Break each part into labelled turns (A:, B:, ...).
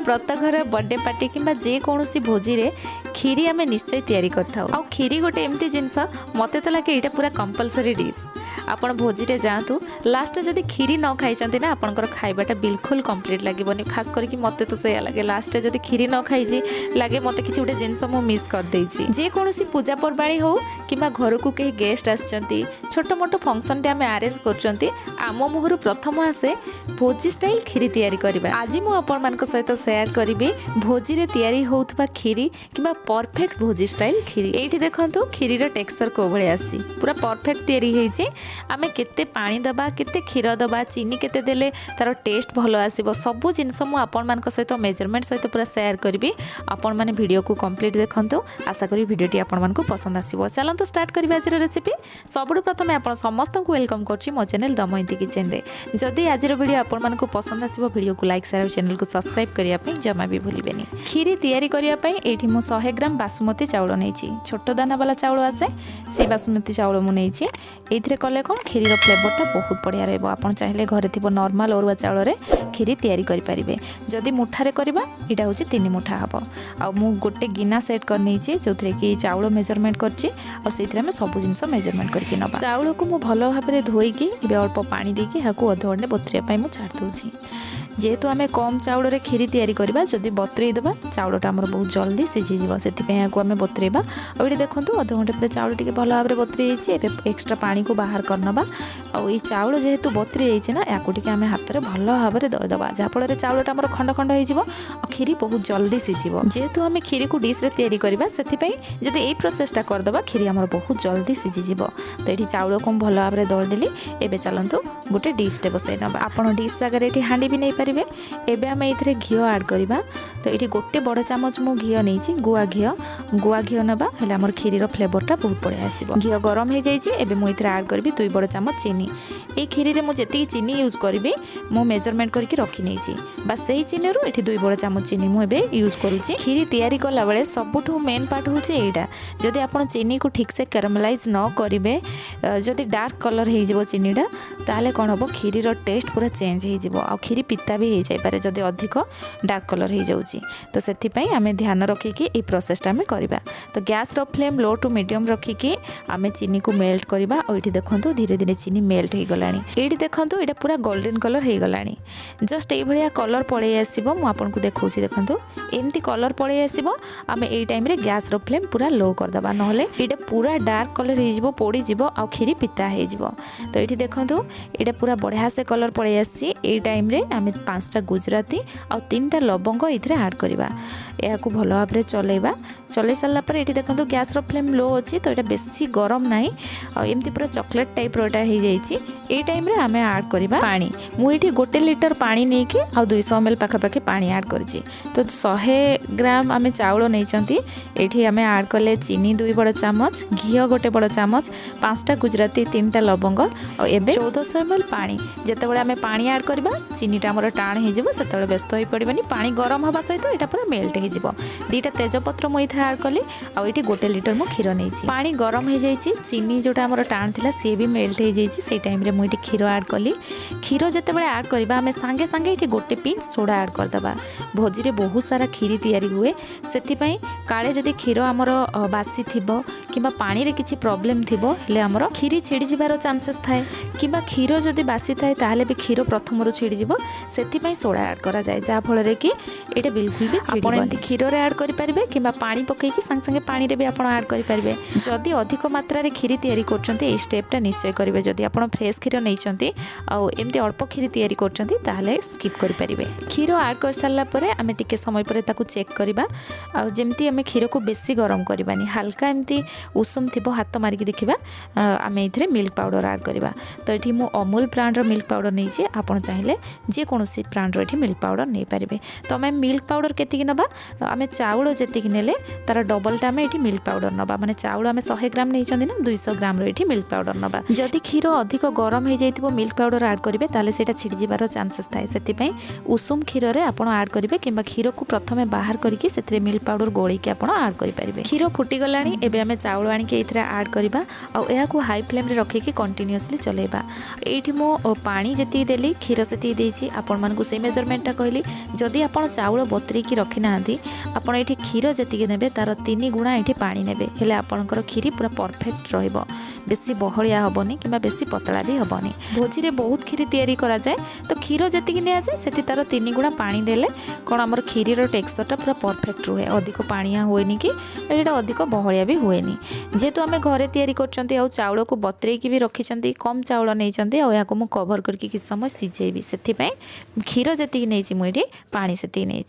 A: व्रतघर birthday party किंबा जे कौन भोजी रे खीरी आम निश्चय तैयारी करथाउ। आ खीरी गोटे एमती जिनस मते तो लगे ये पूरा कंपलसरी डिश। आपण भोजी रे जातु लास्ट जदि खीरी न खाई ना आपंकर खाइबाटा बिल्कुल कंप्लीट लगे। खास करके मते तो से लगे लास्ट जदि खीरी न खाई लगे मते किसी गोटे जिनस मु मिस कर देछि। जे कौन पूजा पर्वाणी हो किंबा घर को कहीं गेस्ट आसचंती छोट मोट फंक्शन टे आम अरेंज करचंती आम मुहर प्रथम आसे भोजी स्टाइल खीरी तैयारी करबा। आज मु आपण मान सहित शेयर करी भोजी रे तैयारी होउथबा खीरी किंबा परफेक्ट भोजी स्टाइल खीरी। एठी देखंतु खीरी रो टेक्सचर को भले आसी पूरा परफेक्ट तैयारी होईची। आमे केते पानी दबा केते खीर दबा चीनी केते देले तार टेस्ट भलो आसीबो सब जिंस मु आपण मान सहित मेजरमेंट सहित पूरा शेयर करबी। आपण माने वीडियो को कंप्लीट देखंतु आशा करी वीडियोटी आपण मान को पसंद आसीबो। चलंतु स्टार्ट करबा आज रेसिपी। सबुठु प्रथमे आपण समस्त को वेलकम करछि मो चैनल दमयंती किचन रे। जदि आज रो वीडियो आपण मान को पसंद आसीबो वीडियो को लाइक शेयर चैनल को सब्सक्राइब करिया पई जमा भी भूलिबेनी। खीरी तैयारी करिया पई एठी मु 100 ग्राम बासमती चाउल नेछि। छोट दाना वाला चाउल आसे से बासमती चाउल मु नेछि। एथिरे कले कोन खीरी रो फ्लेवरटा बहुत बढ़िया रहबो। आपण चाहिले घरे थिबो नॉर्मल अरुआ चाउल रे खीरी तैयारी करि परिबे। जदि मुठारे करबा एटा होछि 3 मुठा हबो। आ मु गोटे गिना सेट कर नेछि जोथरे कि चाउल मेजरमेंट करछि और सेथिरे हम सब जिंस मेजरमेंट करके नबा। चाउल को मु भलो भाबरे धोई कि एबे अल्प पानी देकी हाकू अध घंटे बतरिया पई मु छाड़ दोछि। जेहेतु आम कम चाउल रे खीरी तैयारी करबा जदि बतरई देबा चाउलटा हमर बहुत जल्दी सिझी जीव सेति पे याकू आम बतरेबा। आ एठी देखंतु अध घंटे पर चाउल टिके भलो भाबरे बतरई जाइछि। एबे एक्स्ट्रा पानी को बाहर करनबा। आ ई चाउल जेहेतु बतरई जाइछि ना याकू टिके आम हाथ रे भलो भाबरे दळ देबा जा फल रे चाउलटा हमर खंड खंड होई जीव आ खीरी बहुत जल्दी सिझिबो। जेहेतु आम खीरी को डिश रे तैयारी करबा सेति पई जदि एई प्रोसेसटा कर देबा खीरी हमर बहुत जल्दी सिझी जीव। तो एठी चाउल को भलो भाबरे दळ देली। एबे चलंतु गोटे डिश टे बसै नबा। आपण डिश जगह रे एठी हांडी भी नै परिबे। एबे आम एथिरे घिओ ऐड करबा। तो ये गोटे बड़ चामच मु घिओ नहीं गुआ घिओ नबा हेले हमर खीरी रो फ्लेवरटा बहुत बढ़िया आसीबो। घिओ गरम हो जाइछि। एबे मु एथिरे ऐड करबी 2 बड़ चामच चीनी। ए खीरी रे मु जेति चीनी यूज करबी मु मेजरमेंट करके रखी नैछि। बस सही चीनी रो एठी 2 बड़ चामच चीनी मु एबे यूज करूछि। खीरी तैयारी करला बेले सबुठु मेन पार्ट होछि एटा। जदि आपण चीनी को ठीक से कैरामेलाइज न करिवे जदि डार्क कलर हो जिवो चीनीटा ताले कोन हबो खीरी रो टेस्ट पूरा चेंज हो जिवो आ खीरी पिता भी हो जाय पारे जदि अधिक डार्क कलर हो जाउछि। तो सेति पई आमे ध्यान रखिकी ए प्रोसेसटा आमे करबा। तो गैस रो फ्लेम लो टू मीडियम रखिकी आमे चीनी को मेल्ट करबा। और एठी देखंतु धीरे धीरे चीनी मेल्ट हो गलानी। एठी देखंतु एटा पूरा गोल्डन कलर हो गलानी। जस्ट ए भलिया कलर पळे आसीबो मु आपन को देखौछि। देखंतु एमती कलर पळे आसीबो आमे ए टाइम रे गैस रो फ्लेम पूरा लो कर दबा नहले एटा पूरा डार्क कलर हो जिवो पोडी जिवो आ खीरी पिता हो जिवो। तो एठी देखंतु एटा पूरा बढ़िया से कलर पळे आसी। ए टाइम रे आमे 5टा गुजराती आ 3टा लवंग इथिरे ऐड करबा। याकू भलो भाबरे चलेबा। चले सारा पर ये देखो गैस रो फ्लेम लो अच्छी। तो यहाँ बेसी गरम ना एमती पूरा चॉकलेट टाइप रोटा हो जाए। टाइम रे आमे ऐड करबा पानी। मुझे 1 लिटर पानी नहीं कि आ 200 ml पाखापाखि पानी ऐड करछि। तो 100 ग्राम आमे चाउल नहीं ये आमे ऐड कले चीनी 2 बड़ चामच घिओ 1 बड़ चामच 5टा गुजराती 3टा लवंग और एबे 1400 ml पानी। जेतेबेले आमे पानी ऐड करबा चीनीटा हमर टाण हो जिवो सेतेबेले व्यस्त होई पड़िबनी। पानी गरम हवा सहित यहाँ पूरा मेल्ट हो जिवो। 2टा तेजपत्र मुझे ऐड कली आ 1 लिटर मु खीर नहीं। पानी गरम हो जाइए चीनी जोटा हमर टाण थिला सी भी मेल्ट हो जाइए। से टाइम रे मुझे खीर ऐड कली। खीर जितेबाला ऐड करबा आमे सांगे सांगे ये 1 पिंच सोडा ऐड करदबा। भोजी रे बहुत सारा खीरी तैयारी हुए सेतिपई काले जदि खीर हमर बासी थिबो किबा पानी रे किछि प्रॉब्लम थिबो हेले हमर खीरी छिड़ी जिबार चांसेस थाए किबा खीर जदि बासी थाए ताहले भी खीर प्रथम रो छिड़ी जिवो। सेतिपई सोडा ऐड करा जाय जा फल रे कि एटा बिल्कुल भी छिड़ी आपण एंती खीर रे ऐड करि परिबे किबा पानी पकई कि संग संगे पानी रे भी आपण ऐड करि परिबे। जदि अधिक मात्रा रे खीरी तैयारी करचंती ए स्टेपटा निश्चय करिवे। जदि आपण फ्रेश खीर नैचंती आ एमती अल्प खीरी तैयारी करचंती ताहले स्किप करि परिबे। खीर ऐड कर सारला परे आमे टिके समय परे ताकू चेक करिबा। आ जेमती आमे खीर को बेसी गरम करबानी हल्का एमती उषुम थिबो हाथ मारिक देखिबा। आमे इथरे मिल्क पाउडर ऐड करिबा। तो एठी मु अमूल ब्रांड रो मिल्क पाउडर नैछि। आपण चाहिले जे कोनोसी ब्रांड रो एठी मिल्क पाउडर नै परिबे। तो आमे मिल्क पाउडर केतिक नबा आमे चाउल जेतिक नेले तार डबलटा आमे एठी मिल्क पाउडर नबा। माने चाउल आमे 100 ग्राम नैचंदी ना 200 ग्राम रो एठी मिल्क पाउडर नबा। जदि खीर अधिक गरम हो जाइतिबो मिल्क पाउडर ऐड करिवे ताले सेटा छिड़ी जिबार चांसेस थाए। सेति पई उषुम खीर रे आपण ऐड करिवे किबा खीर को प्रथमे बाहर करके सेतरे मिल्क पाउडर गोळी के आपण ऐड करि परिबे। खीर फुटी गलानी एबे आमे चाउल आनी के इथरा ऐड करिबा आ एहा को हाई फ्लेम रे रखि के कंटीन्यूअसली चलेबा। एठी मो पानी जेति देली खीर सेति देछि। आपण आपको से मेजरमेंटा कहली जदि आप चाउल बतरईकी रखी ना आप ये क्षीर जी ने तार 3 गुणा ये पानी ने हेले आपंकर खीरी पूरा परफेक्ट बेसी बहलिया हेनी कि बेसी पतला भी हेनी। भोजी में बहुत खीरी तैयारी करा जाए तो क्षीर जी नि जाए से तार 3 गुणा पानी देले कौन आम खीरीर टेक्सचरटा पूरा परफेक्ट रुहे अधिक पानिया हुएनि कि अधिक बहलिया भी हुएनि। जेहेतु आम घरे तैयारी कर चाउल को बतरईकी भी रखी कम चाउल नहीं मुझे कभर करके किसी समय सिझेबी से क्षीर जी नहीं मुझे पानी से नहीं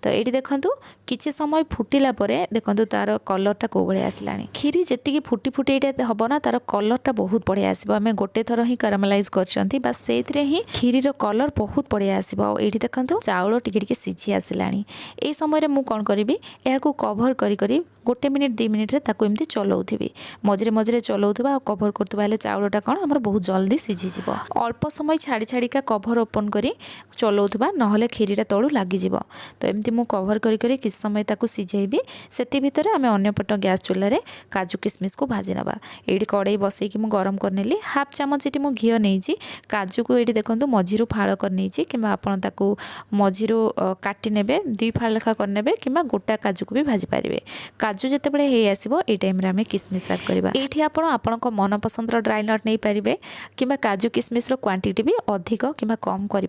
A: तो ये देखूँ किसी समय फुटिला देखो तार कलरटा कौ भाई आसला खीरी जी फुटी फुटी हम ना तार कलरटा बहुत बढ़िया आसो आम गोटे थर ही कारामेलाइज कर से ही खीरीर कलर बहुत बढ़िया आसो। ये देखो चाउल टिके सिझी आसला ये समय मुझे कौन करी यह कभर करी गोटे मिनिट 2 मिनिट एमती चलाऊथी मझे मझे चलाऊा कभर कर चाउलटा कौन आम बहुत जल्दी सिझीज अल्प समय छाड़ी छाड़िका कभर ओपन कर चलाऊा ना खीरीटा तलू लगिज तो एमती मु कभर करी किस समय ताकू सिझेबी से भितर आम अन्यपट गैस चूल्हे काजू किसमिश को भाजी नवा। ये कड़े बसईकि मु गरम करनेली हाफ चामच ये घी नहीं काजू को ये देखो मझी फाड़ करनी कि आपको मझी काटी ने 2 फाड़ लेखा करने कि गोटा काजू को भी भाजी पारे काजू जितेबाला हो आसो ये टाइम आम किसमिश आड करवा ये आपण मन पसंद ड्राई नट नहीं पारे कि काजू किसमिश क्वांटिटी भी अधिक कि कम करें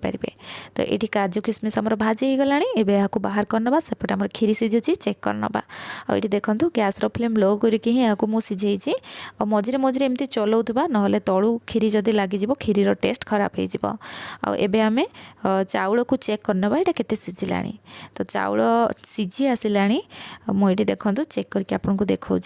A: तो ये काजू किसमिश आम भाजी हो गला एवं बाहर करना सेपटे आम खीरी सिझुची चेक करनवा और ये देखो गैस फ्लेम लो करके ही यहाँ मुझे सिझे और मझे मझे एमती चलाऊा ना तलू खीरी जदि लगिज खीरीर टेस्ट खराब हो आम चाउल को चेक करनवा ये केते सिझिला तो चाउल सिझी आसला मुझे देखो चेक करके आपको देखा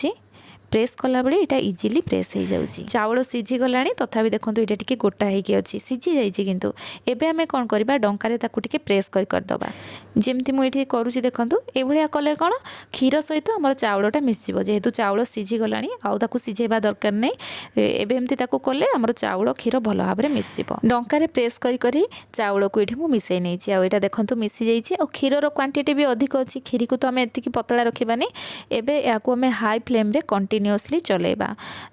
A: प्रेस कला बेले यहाँ इजिली प्रेस हो जाऊँगी चाउल सिझी गला तथा देखो ये टी गोटा होगी सिझी जाइए किंतु एबे आमे कौन करबा डंकार टे प्रेस करदबा जमती मुझे करुँची देखो ये कले कौन क्षीर सहित आम चाउलटा मिसिब जेहेतु चाउल सिझी गला आउ सिझेबा दरकार नहीं एमती कले आम चाउल क्षीर भल भाव में मिसिब डंकार प्रेस करी चाउल को ये मिसई नहीं आउ यहाँ देखो मिसी जाइए और क्षीर क्वांटिटी भी अधिक अच्छी खीरी को तो आम एति पतला रखानी एबे या हाई फ्लेम रे कंटिन्यूअसली चलेबा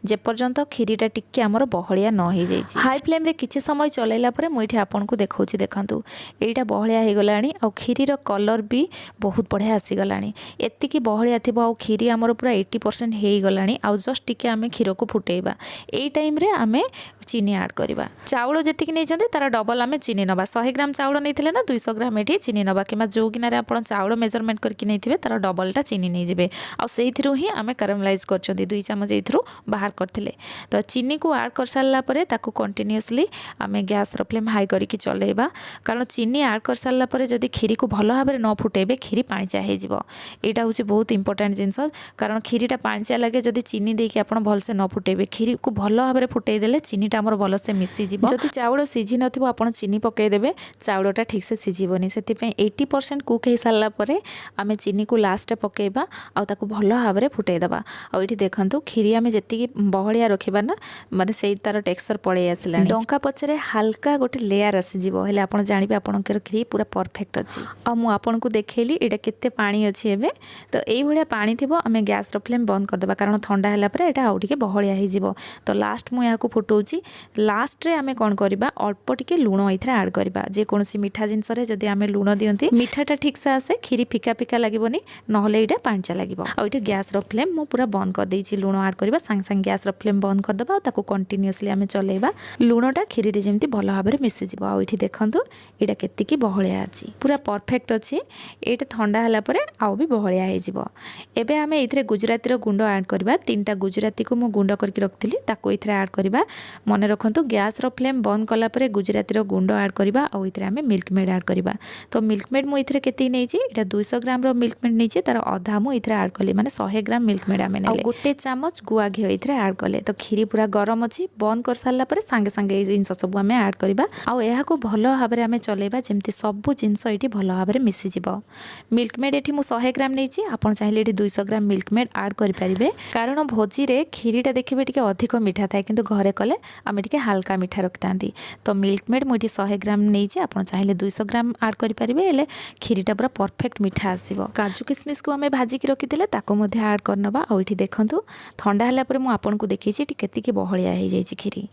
A: जेपर्यंत खीरीटा टिके आमर बहलिया न हो जाए हाई फ्लेम रे किछि समय चलैला परे मुझे आपको देखा देखु यहाँ बहलिया हो गला और खीरीर कलर भी बहुत बढ़िया आसीगला एतिकी बहलिया थी आ खीरी आमर पूरा 80% हो गला आउ जस्ट टिके आम क्षीर को फुटेबा यही टाइम रे आमे चीनी आड करवा चाउल जी नहीं तार डबल आम चीनी नवा 100 ग्राम चाउल नहीं ना 200 ग्राम ये चीनी नवा कि जो गिनारे आप चाउल मेजरमेंट करके नहीं तार डबलटा चीनी नहीं जाए आउ ही आम कारामेलाइज कर 2 चामच ये बाहर करते तो चीनी को आड कर सारा कंटिन्यूअसली आम गैस फ्लेम हाई करके चलेबा कारण चीनी आड कर सारा जदि खीरी को भल भाव में न फुटेबे खीरी पाणिचिया हो यहाँ हूँ बहुत इंपोर्टेंट जिनस कारण खीरीटा पाणिचिया लगे जदि चीनी देके आप भलसे न फुटेबे खीरी को भल भाव में फुटे देले चीनीटा आमर भलसे मिसीज जदि चाउल सिझी नथिबो आपण चीनी पकईदेवे चाउलटा ठीक से सिझिबनी से 80% कुक हो सारापर आम चीनी को लास्ट पकईबा आउ ताकू भल भाव में फुटेदबा आ ये देखो खीरी आम जी बहलिया रखा ना माने से तार टेक्सचर पड़े आसला डंका पछरे हल्का गोटे लेयर आसीजिवो हेले आपण जानिबे आपणकर खीरी पूरा परफेक्ट अच्छी आ मु आपनको देखैली एटा केते पानी अच्छी एबे तो एई भलिया पानी थिबो आम गैस फ्लेम बंद करदेबा कारण ठंडा होला परे एटा आउ टिके बहलिया हो जिवो तो लास्ट मु याको फुटौची लास्ट रे आमे कौन करबा अल्प टिके लुण एथरे ऐड करबा जे कोनसी मीठा जिनस रे जदि आमे लुण दियंती मीठाटा ठीक से आसे खीरी फिका फिका लागबोनी नहले एटा पांचा लागबो आ एटा गैस रो फ्लेम मु पूरा बंद कर देछि लुण ऐड करबा संग संग गैस रो फ्लेम बंद कर दबा ताको कंटिन्यूअसली आमे चलेबा लुणटा खीरी रे जेमती भलो भाव में मिसि जिवो आ एठी देखंतु एटा केतिकी बहलिया अछि पूरा परफेक्ट अछि एटा ठंडा हला परे आउ भी बहलिया हे जिवो एबे आमे एथरे गुजराती रो गुंड ऐड करबा 3टा गुजराती को मु गुंड करके रखथिली ताको एथरे ऐड करबा मने रखंतु गैस रो फ्लेम बंद कला परे गुजराती रो गुंड ऐड करबा आ एथरे आमे मिल्क मेड ऐड करबा तो मिल्क मेड मु एथरे केति नै छि एटा 200 ग्राम रो मिल्क मेड नै छि तार आधा मु एथरे ऐड करली माने 100 ग्राम मिल्क मेड आमे नेले गोटे चामच गुआ घी एथरे ऐड करले तो खीरी पूरा गरम अछि बंद कर सारला परे संगे संगे जिंस सब आमे ऐड करबा आ एहा को भलो भाव रे आमे चलेबा जेमति सब जिंस एठी भलो भाव रे मिसि जिवो मिल्क मेड एठी मु 100 ग्राम नै छि आपण चाहिले एठी 200 ग्राम मिल्क मेड ऐड करि परिबे कारण भोजी रे खीरीटा देखिबे टिके अधिक मीठा थाए किंतु घरे कले आम टे हाल्का मिठा रखिता। तो मिल्क मेड मुझे 100 ग्राम नहीं आप चाहिए 200 ग्राम आड करेंगे खीरीटा पूरा परफेक्ट मिठा आसो। काजू किसमिश को आम भाजिक रखी आड करनवा। आईटी देखूँ ठंडा है मुझे देखी के बहलिया हो जाए खीरी।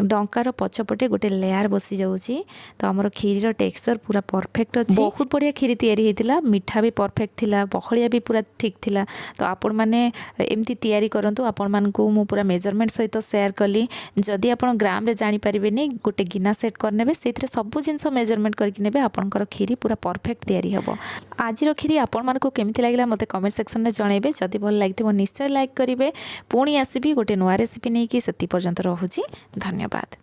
A: डंकार पछपटे गोटे लेयार बसी जाऊँगी। तो आमर खीर टेक्सचर पूरा परफेक्ट अच्छी। बहुत बढ़िया खीरी तैयारी होता। मिठा भी परफेक्ट थिला, बहलिया भी पूरा ठीक थिला। तो आपण मैंने एमती तैयारी करंतु। आपण मानकु मु पूरा मेजरमेंट सहित शेयर कली। जदि आपण ग्राम रे जानि परिबेनी गोटे गिना सेट करनेबे सेथरे सब जिंस मेजरमेंट करके नेबे आपनकर खीरी पूरा परफेक्ट तैयारी हबो। आज खीरी आपण मानकु केमिति लागिला मते कमेंट सेक्शन में जणेबे। जदि भल लागिथिबो निश्चय लाइक करिवे। पुणी आसीबी गोटे नुआ रेसिपी नेकी। सेति पर्यंत रहुची। धन्यवाद।